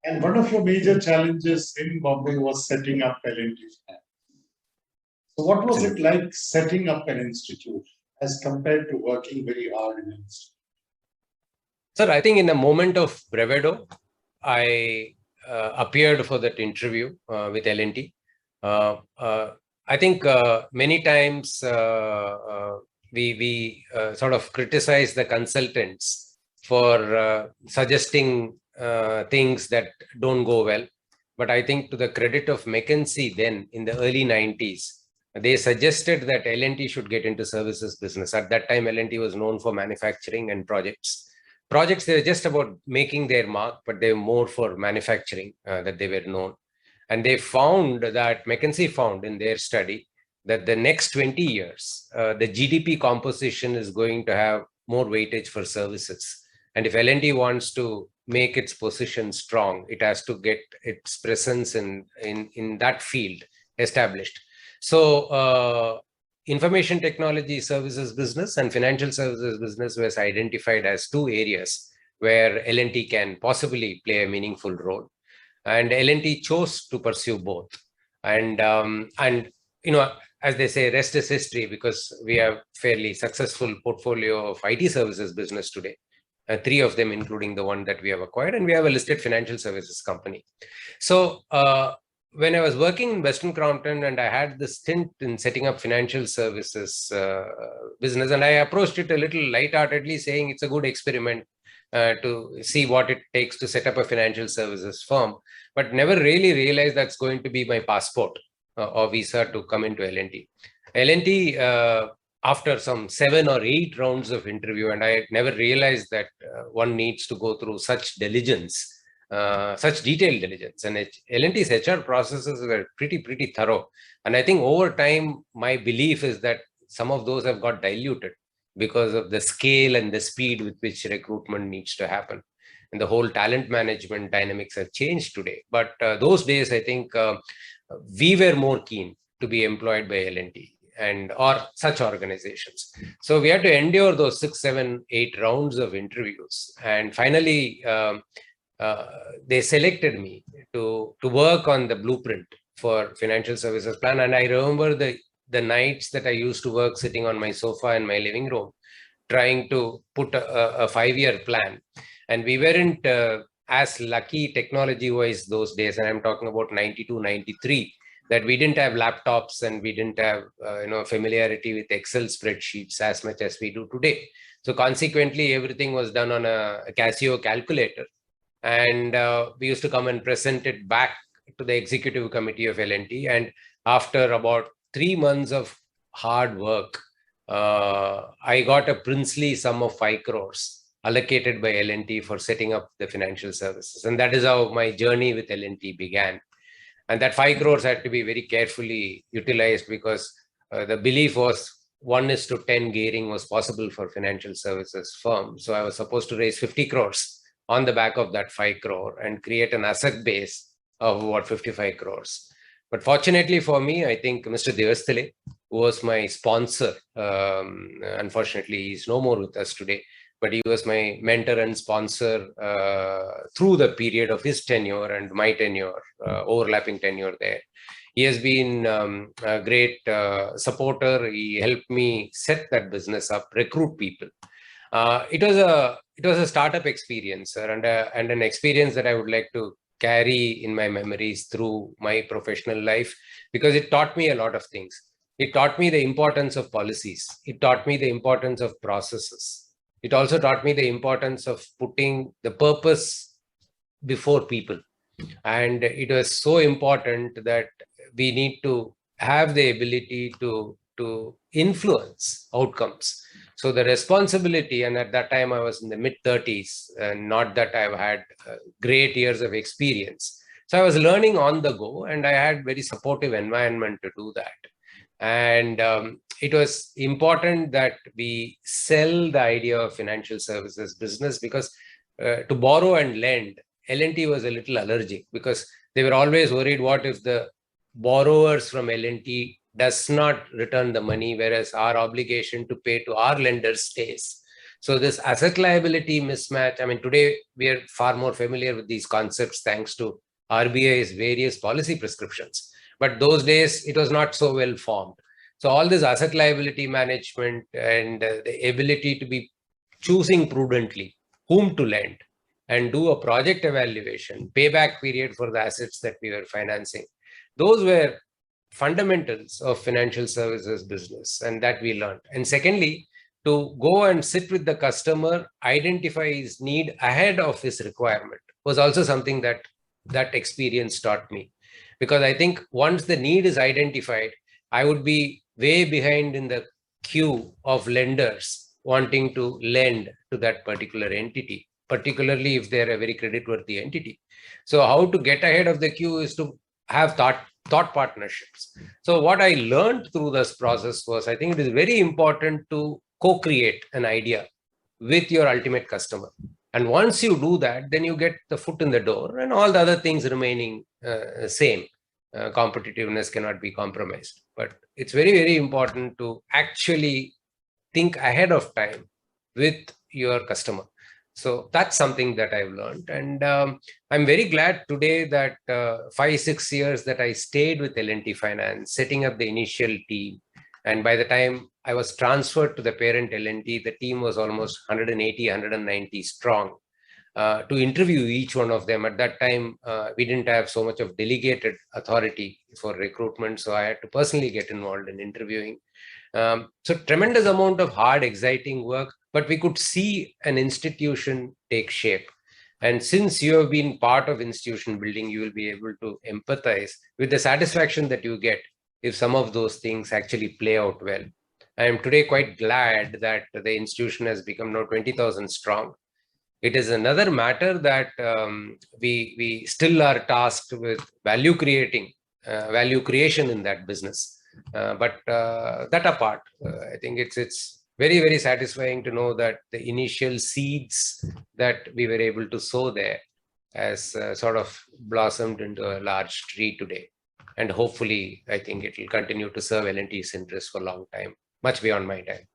And one of your major challenges in Bombay was setting up L&T. So what was it Absolutely. like setting up an institute as compared to working very hard in an institute? Sir, I think in a moment of bravado, I appeared for that interview with L&T. I think many times we sort of criticize the consultants for suggesting things that don't go well. But I think to the credit of McKinsey then in the early 90s, they suggested that L&T should get into services business. At that time, L&T was known for manufacturing and projects. They were just about making their mark, but they were more for manufacturing that they were known. And they found that McKinsey found in their study that the next 20 years, the GDP composition is going to have more weightage for services. And if L&T wants to make its position strong, it has to get its presence in that field established. So information technology services business and financial services business was identified as two areas where L&T can possibly play a meaningful role. And L&T chose to pursue both. And you know, as they say, rest is history, because we have fairly successful portfolio of IT services business today. Three of them, including the one that we have acquired, and we have a listed financial services company. So when I was working in Western Crompton and I had this stint in setting up financial services business, and I approached it a little lightheartedly, saying it's a good experiment to see what it takes to set up a financial services firm, but never really realized that's going to be my passport or visa to come into L&T. L&T, after some 7 or 8 rounds of interview, and I never realized that one needs to go through such diligence, such detailed diligence. And L&T's HR processes were pretty thorough. And I think over time, my belief is that some of those have got diluted because of the scale and the speed with which recruitment needs to happen. And the whole talent management dynamics have changed today. But those days, I think we were more keen to be employed by L&T and or such organizations. So we had to endure those 6, 7, 8 rounds of interviews. And finally, they selected me to work on the blueprint for financial services plan. And I remember the nights that I used to work sitting on my sofa in my living room, trying to put a 5-year plan. And we weren't as lucky technology-wise those days, and I'm talking about 92, 93, that we didn't have laptops and we didn't have familiarity with Excel spreadsheets as much as we do today. So consequently, everything was done on a Casio calculator. And we used to come and present it back to the executive committee of L&T. And after about 3 months of hard work, I got a princely sum of 5 crores allocated by L&T for setting up the financial services. And that is how my journey with L&T began. And that 5 crores had to be very carefully utilized, because the belief was 1:10 gearing was possible for financial services firm. So I was supposed to raise 50 crores on the back of that 5 crore and create an asset base of about 55 crores. But fortunately for me, I think Mr. Devasthale, who was my sponsor, unfortunately, he's no more with us today, but he was my mentor and sponsor through the period of his tenure and my tenure, overlapping tenure there. He has been a great supporter. He helped me set that business up, recruit people. It was a startup experience, sir, and an experience that I would like to carry in my memories through my professional life, because it taught me a lot of things. It taught me the importance of policies. It taught me the importance of processes. It also taught me the importance of putting the purpose before people. And it was so important that we need to have the ability to influence outcomes. So the responsibility, and at that time I was in the mid-30s, and not that I've had great years of experience. So I was learning on the go, and I had very supportive environment to do that. And it was important that we sell the idea of financial services business, because to borrow and lend, L&T was a little allergic, because they were always worried, what if the borrowers from L&T does not return the money, whereas our obligation to pay to our lenders stays. So this asset liability mismatch, I mean, today we are far more familiar with these concepts thanks to RBI's various policy prescriptions. But those days, it was not so well formed. So all this asset liability management and the ability to be choosing prudently whom to lend and do a project evaluation, payback period for the assets that we were financing. Those were fundamentals of financial services business, and that we learned. And secondly, to go and sit with the customer, identify his need ahead of his requirement was also something that experience taught me. Because I think once the need is identified, I would be way behind in the queue of lenders wanting to lend to that particular entity, particularly if they're a very creditworthy entity. So how to get ahead of the queue is to have thought partnerships. So what I learned through this process was, I think it is very important to co-create an idea with your ultimate customer. And once you do that, then you get the foot in the door and all the other things remaining same. Competitiveness cannot be compromised. But it's very, very important to actually think ahead of time with your customer. So that's something that I've learned. And I'm very glad today that 5-6 years that I stayed with L&T Finance, setting up the initial team. And by the time I was transferred to the parent L&T, the team was almost 180, 190 strong. To interview each one of them. At that time, we didn't have so much of delegated authority for recruitment. So I had to personally get involved in interviewing. So tremendous amount of hard, exciting work, but we could see an institution take shape. And since you have been part of institution building, you will be able to empathize with the satisfaction that you get if some of those things actually play out well. I am today quite glad that the institution has become now 20,000 strong. It is another matter that we still are tasked with value creation in that business. But that apart, I think it's very, very satisfying to know that the initial seeds that we were able to sow there has sort of blossomed into a large tree today. And hopefully, I think it will continue to serve L&T's interest for a long time, much beyond my time.